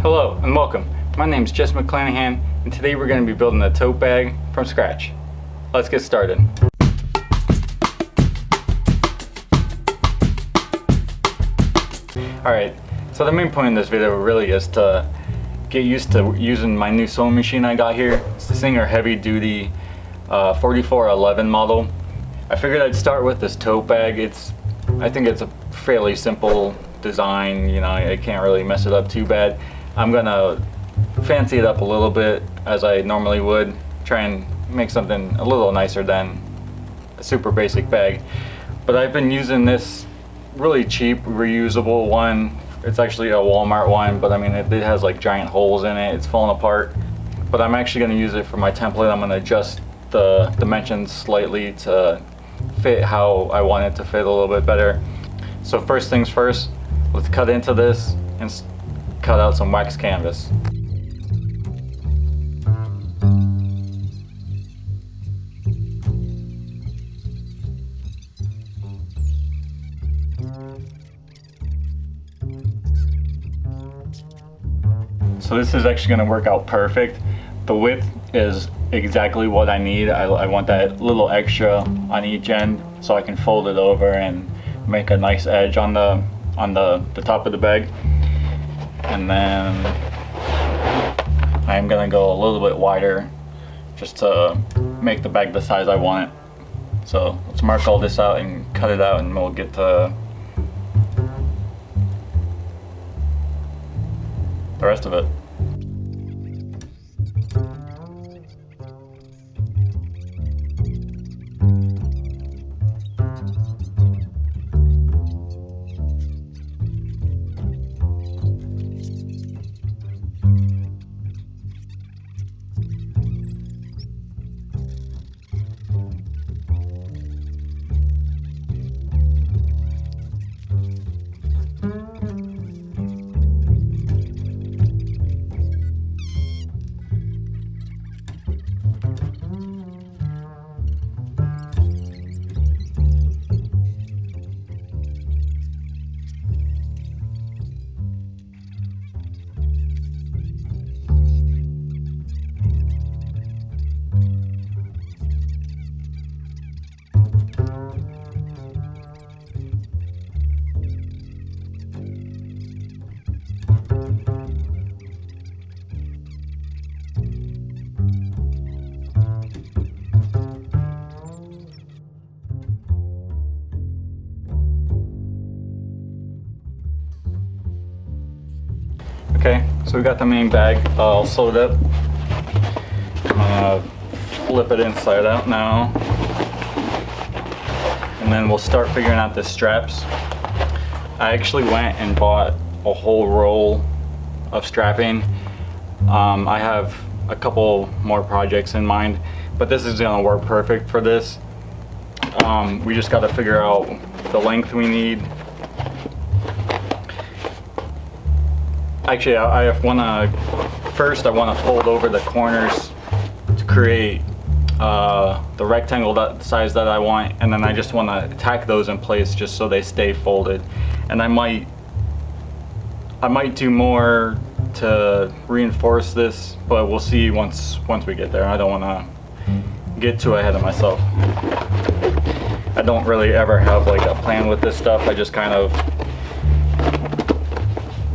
Hello and welcome. My name is Jesse McClanahan, and today we're going to be building a tote bag from scratch. Let's get started. Alright, so the main point in this video really is to get used to using my new sewing machine I got here. It's the Singer heavy duty 4411 model. I figured I'd start with this tote bag. I think it's a fairly simple design, you know, I can't really mess it up too bad. I'm gonna fancy it up a little bit as I normally would, try and make something a little nicer than a super basic bag. But I've been using this really cheap reusable one. It's actually a Walmart one, but I mean it has like giant holes in it. It's falling apart. But I'm actually going to use it for my template. I'm going to adjust the dimensions slightly to fit how I want it to fit a little bit better. So first things first, let's cut into this and cut out some wax canvas. So this is actually going to work out perfect. The width is exactly what I need. I want that little extra on each end so I can fold it over and make a nice edge on the top of the bag. And then I'm going to go a little bit wider just to make the bag the size I want it. So let's mark all this out and cut it out, and we'll get to the rest of it. Okay, so we got the main bag all sewed up. I'm gonna flip it inside out now. And then we'll start figuring out the straps. I actually went and bought a whole roll of strapping. I have a couple more projects in mind, but this is gonna work perfect for this. We just gotta figure out the length we need. Actually, I wanna fold over the corners to create the rectangle size that I want, and then I just wanna tack those in place just so they stay folded. And I might do more to reinforce this, but we'll see once we get there. I don't wanna get too ahead of myself. I don't really ever have like a plan with this stuff. I just kind of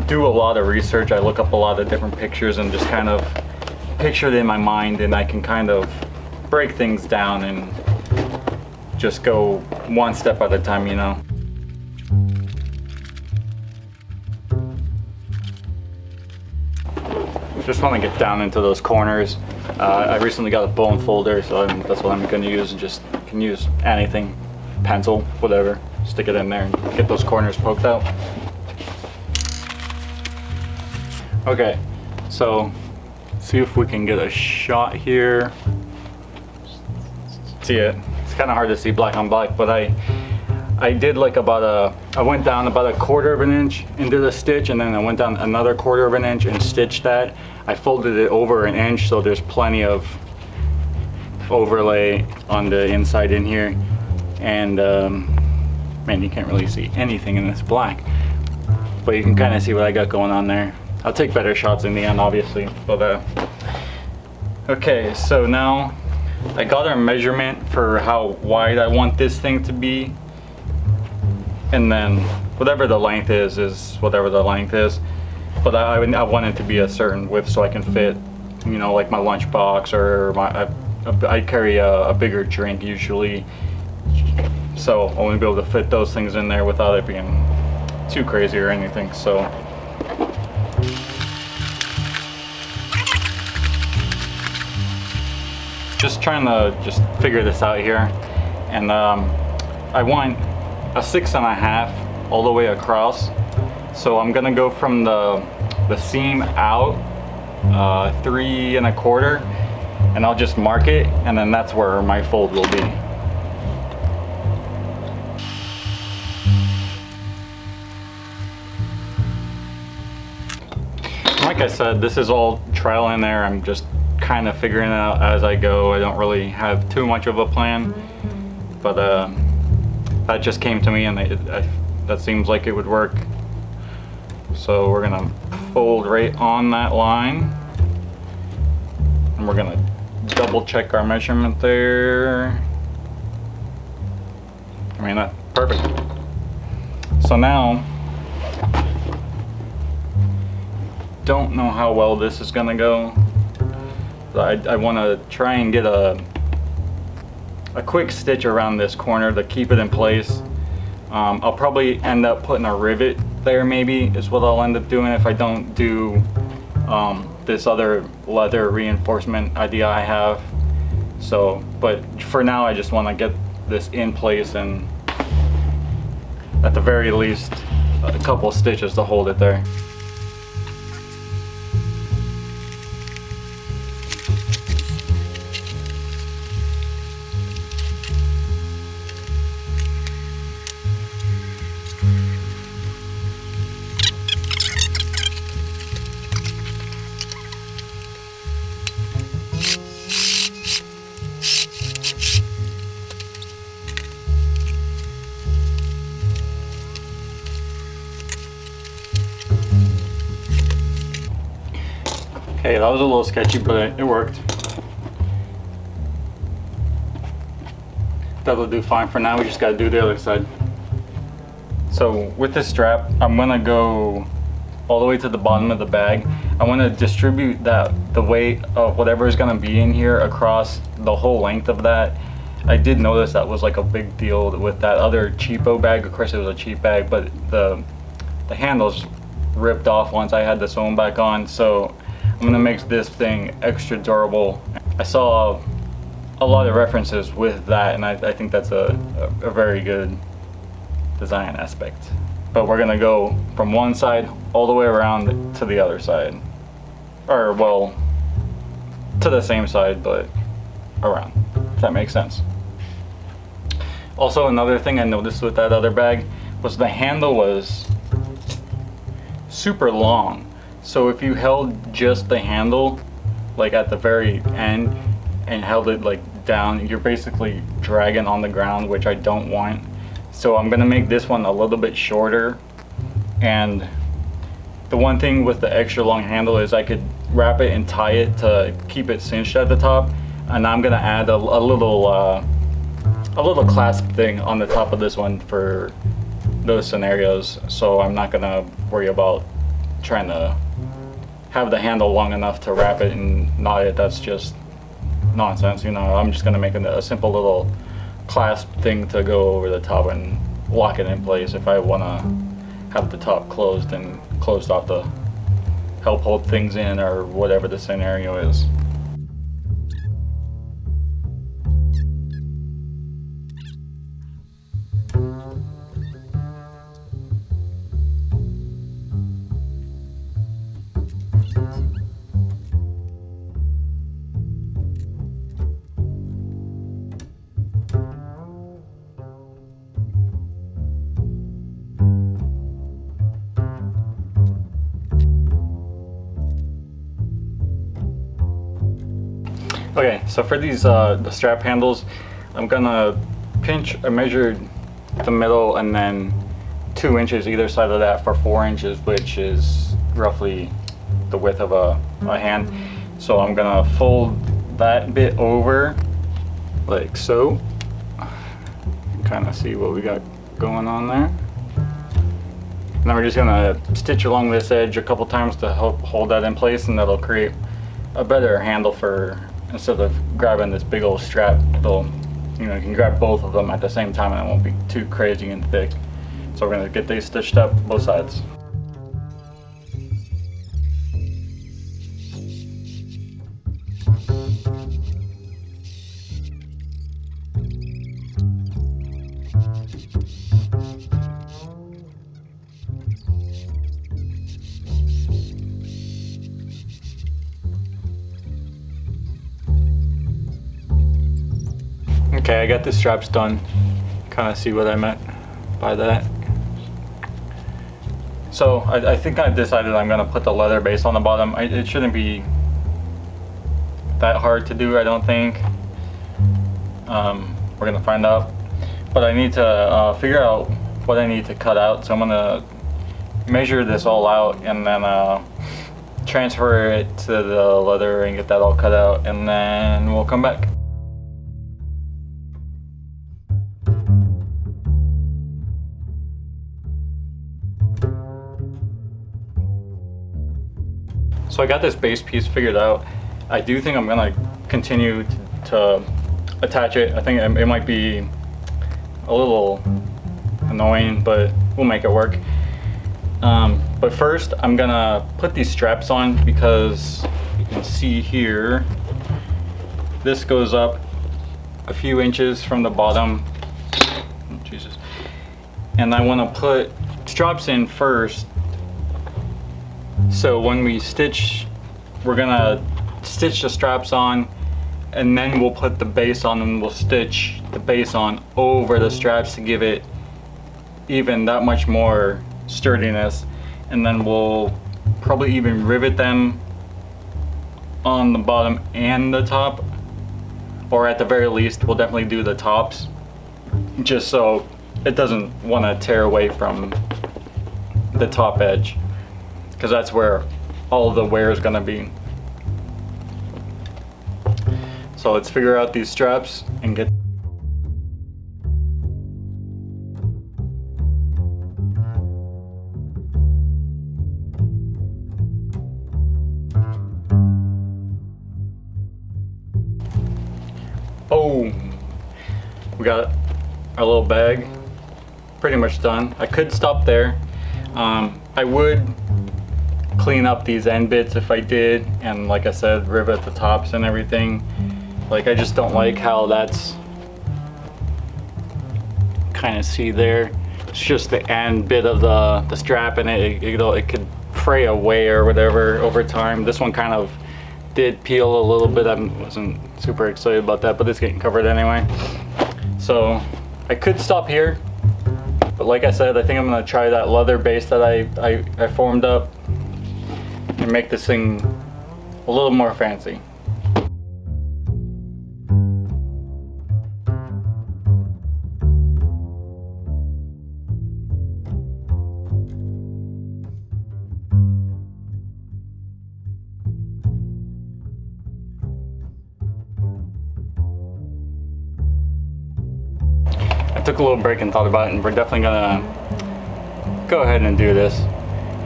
do a lot of research. I look up a lot of different pictures and just kind of picture it in my mind, and I can kind of break things down and just go one step at a time, you know. Just want to get down into those corners. I recently got a bone folder, so that's what I'm going to use. Just can use anything, pencil, whatever. Stick it in there and get those corners poked out. Okay, so see if we can get a shot here. See it? It's kind of hard to see black on black, but I did like I went down about 1/4 of an inch and did a stitch, and then I went down another 1/4 of an inch and stitched that. I folded it over an inch, so there's plenty of overlay on the inside in here. And man, you can't really see anything in this black, but you can kind of see what I got going on there. I'll take better shots in the end, obviously. But okay, so now I got our measurement for how wide I want this thing to be, and then whatever the length is whatever the length is. But I want it to be a certain width so I can fit, you know, like my lunchbox, or I carry a bigger drink usually, so I want to be able to fit those things in there without it being too crazy or anything. So just trying to figure this out here, and I want a 6.5 all the way across. So I'm gonna go from the seam out 3 1/4, and I'll just mark it, and then that's where my fold will be. Like I said, this is all trial and error. I'm just kind of figuring it out as I go. I don't really have too much of a plan, but that just came to me, and that seems like it would work. So we're gonna fold right on that line, and we're gonna double check our measurement there. I mean, that's perfect. So now, don't know how well this is gonna go. I want to try and get a quick stitch around this corner to keep it in place. I'll probably end up putting a rivet there, maybe is what I'll end up doing if I don't do this other leather reinforcement idea I have. So, but for now I just want to get this in place, and at the very least a couple stitches to hold it there. Okay, that was a little sketchy, but it worked. That'll do fine for now. We just gotta do the other side. So with this strap, I'm gonna go all the way to the bottom of the bag. I wanna distribute the weight of whatever is gonna be in here across the whole length of that. I did notice that was like a big deal with that other cheapo bag. Of course it was a cheap bag, but the handles ripped off once I had the sewn back on. So I'm gonna make this thing extra durable. I saw a lot of references with that, and I think that's a very good design aspect. But we're gonna go from one side all the way around to the other side. Or, well, to the same side, but around, if that makes sense. Also, another thing I noticed with that other bag was the handle was super long. So if you held just the handle, like at the very end, and held it like down, you're basically dragging on the ground, which I don't want. So I'm gonna make this one a little bit shorter. And the one thing with the extra long handle is I could wrap it and tie it to keep it cinched at the top. And I'm gonna add a little clasp thing on the top of this one for those scenarios. So I'm not gonna worry about trying to have the handle long enough to wrap it and knot it. That's just nonsense, you know. I'm just gonna make a simple little clasp thing to go over the top and lock it in place if I wanna have the top closed and closed off to help hold things in, or whatever the scenario is. Okay, so for these the strap handles, I'm gonna I measured the middle and then 2 inches either side of that for 4 inches, which is roughly the width of a hand. So I'm gonna fold that bit over like so. Kind of see what we got going on there. And then we're just gonna stitch along this edge a couple times to help hold that in place, and that'll create a better handle for, instead of grabbing this big old strap, it'll, you know, you can grab both of them at the same time and it won't be too crazy and thick. So we're gonna get these stitched up both sides. Okay, I got the straps done. Kind of see what I meant by that. So I think I decided I'm gonna put the leather base on the bottom. It shouldn't be that hard to do, I don't think. We're gonna find out. But I need to figure out what I need to cut out. So I'm gonna measure this all out and then transfer it to the leather and get that all cut out, and then we'll come back. So I got this base piece figured out. I do think I'm gonna continue to attach it. I think it might be a little annoying, but we'll make it work. But first I'm gonna put these straps on, because you can see here, this goes up a few inches from the bottom. Oh, Jesus. And I wanna put straps in first. So when we stitch, we're gonna stitch the straps on, and then we'll put the base on, and we'll stitch the base on over the straps to give it even that much more sturdiness. And then we'll probably even rivet them on the bottom and the top, or at the very least we'll definitely do the tops, just so it doesn't want to tear away from the top edge, because that's where all of the wear is going to be. So let's figure out these straps and get. Oh, we got our little bag pretty much done. I could stop there. I would clean up these end bits if I did, and like I said, rivet the tops and everything. Like, I just don't like how that's kind of see there. It's just the end bit of the strap, and it could fray away or whatever over time. This one kind of did peel a little bit. I wasn't super excited about that, but it's getting covered anyway. So I could stop here, but like I said, I think I'm gonna try that leather base that I formed up and make this thing a little more fancy. I took a little break and thought about it, and we're definitely gonna go ahead and do this.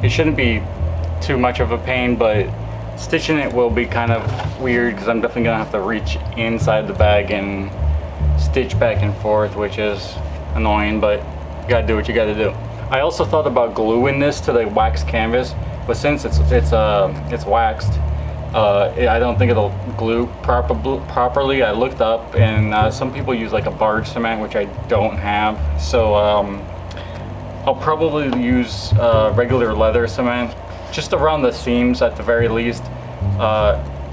It shouldn't be too much of a pain, but stitching it will be kind of weird, because I'm definitely gonna have to reach inside the bag and stitch back and forth, which is annoying, but you gotta do what you gotta do. I also thought about gluing this to the wax canvas, but since it's waxed, I don't think it'll glue properly. I looked up, and some people use like a barge cement, which I don't have, so I'll probably use regular leather cement just around the seams at the very least.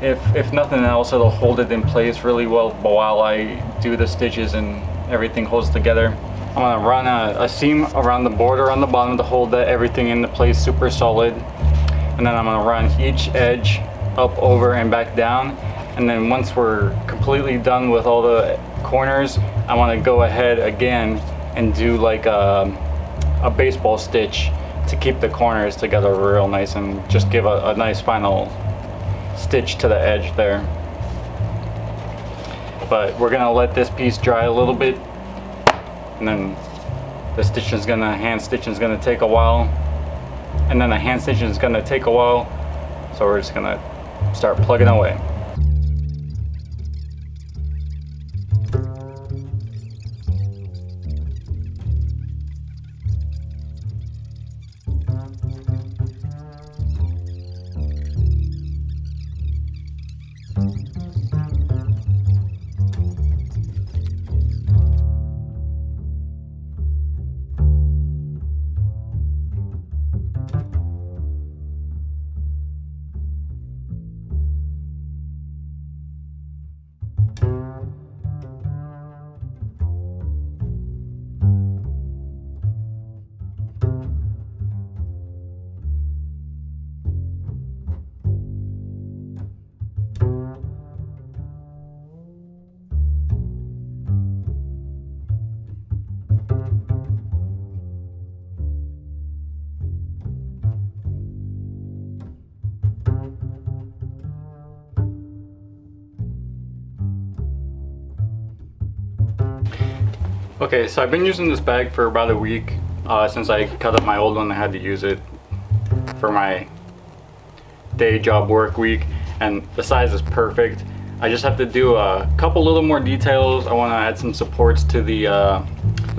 If nothing else, it'll hold it in place really well while I do the stitches and everything holds together. I'm gonna run a seam around the border on the bottom to hold everything into place super solid, and then I'm gonna run each edge up, over, and back down. And then once we're completely done with all the corners, I want to go ahead again and do like a baseball stitch to keep the corners together real nice and just give a nice final stitch to the edge there. But we're gonna let this piece dry a little bit, and then the hand stitching is gonna take a while, and then the hand stitching is gonna take a while. So we're just gonna start plugging away. Okay, so I've been using this bag for about a week. Since I cut up my old one, I had to use it for my day job work week, and the size is perfect. I just have to do a couple little more details. I want to add some supports to the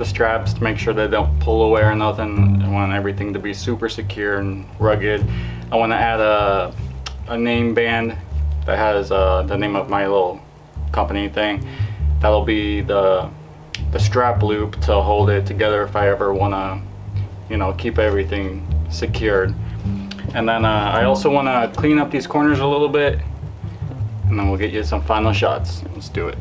straps to make sure they don't pull away or nothing. I want everything to be super secure and rugged. I want to add a name band that has the name of my little company thing. That'll be the strap loop to hold it together if I ever want to, you know, keep everything secured. And then I also want to clean up these corners a little bit, and then we'll get you some final shots. Let's do it.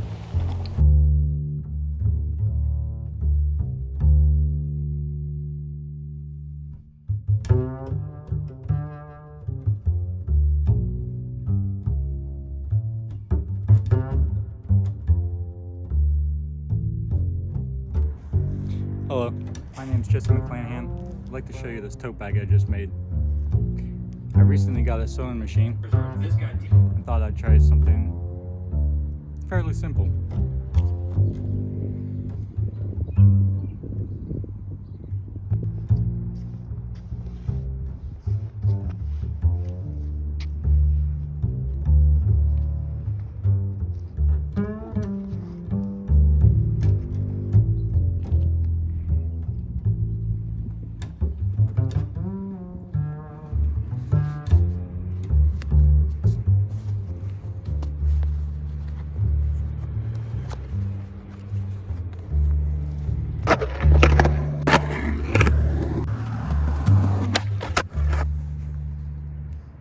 Hello, my name's JesseMcDesign. I'd like to show you this tote bag I just made. I recently got a sewing machine and thought I'd try something fairly simple.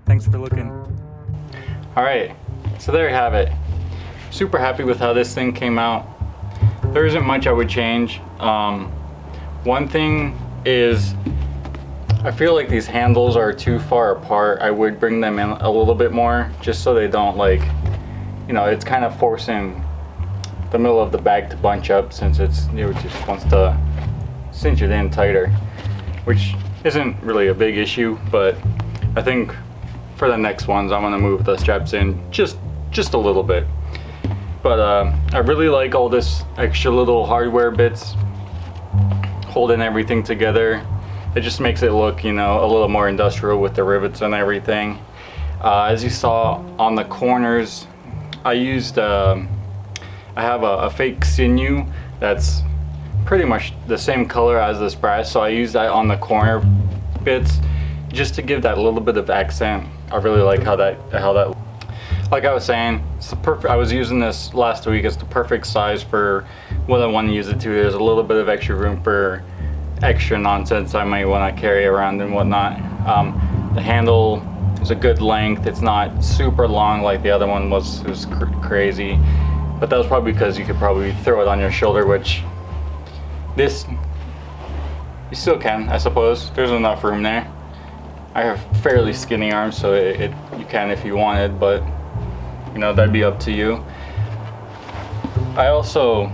Thanks for looking. Alright, so there you have it. Super happy with how this thing came out. There isn't much I would change. One thing is, I feel like these handles are too far apart. I would bring them in a little bit more, just so they don't, like, you know, it's kind of forcing the middle of the bag to bunch up, since it's, you know, it just wants to cinch it in tighter, which isn't really a big issue. But I think for the next ones I'm gonna move the straps in just a little bit. But I really like all this extra little hardware bits holding everything together. It just makes it look, you know, a little more industrial with the rivets and everything. As you saw on the corners, I used I have a fake sinew that's pretty much the same color as this brass, so I use that on the corner bits just to give that little bit of accent. I really like how that, like I was saying, it's the perfect. I was using this last week. It's the perfect size for what I want to use it to. There's a little bit of extra room for extra nonsense I might want to carry around and whatnot. The handle is a good length. It's not super long like the other one was. It was crazy, but that was probably because you could probably throw it on your shoulder, which this you still can, I suppose. There's enough room there. I have fairly skinny arms, so you can if you wanted, but you know, that'd be up to you. I also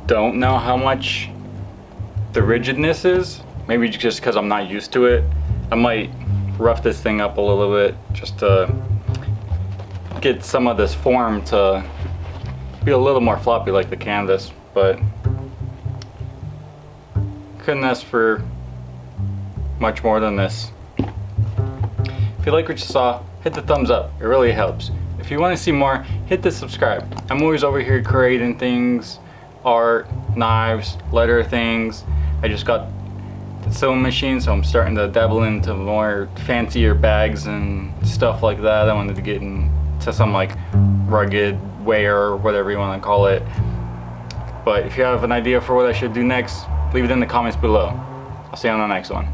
don't know how much the rigidness is. Maybe just because I'm not used to it. I might rough this thing up a little bit just to get some of this form to be a little more floppy like the canvas, but couldn't ask for much more than this. If you like what you saw, hit the thumbs up, it really helps. If you want to see more, hit the subscribe. I'm always over here creating things, art, knives, letter things. I just got the sewing machine, so I'm starting to dabble into more fancier bags and stuff like that. I wanted to get into some like rugged wear or whatever you want to call it. But if you have an idea for what I should do next, leave it in the comments below. I'll see you on the next one.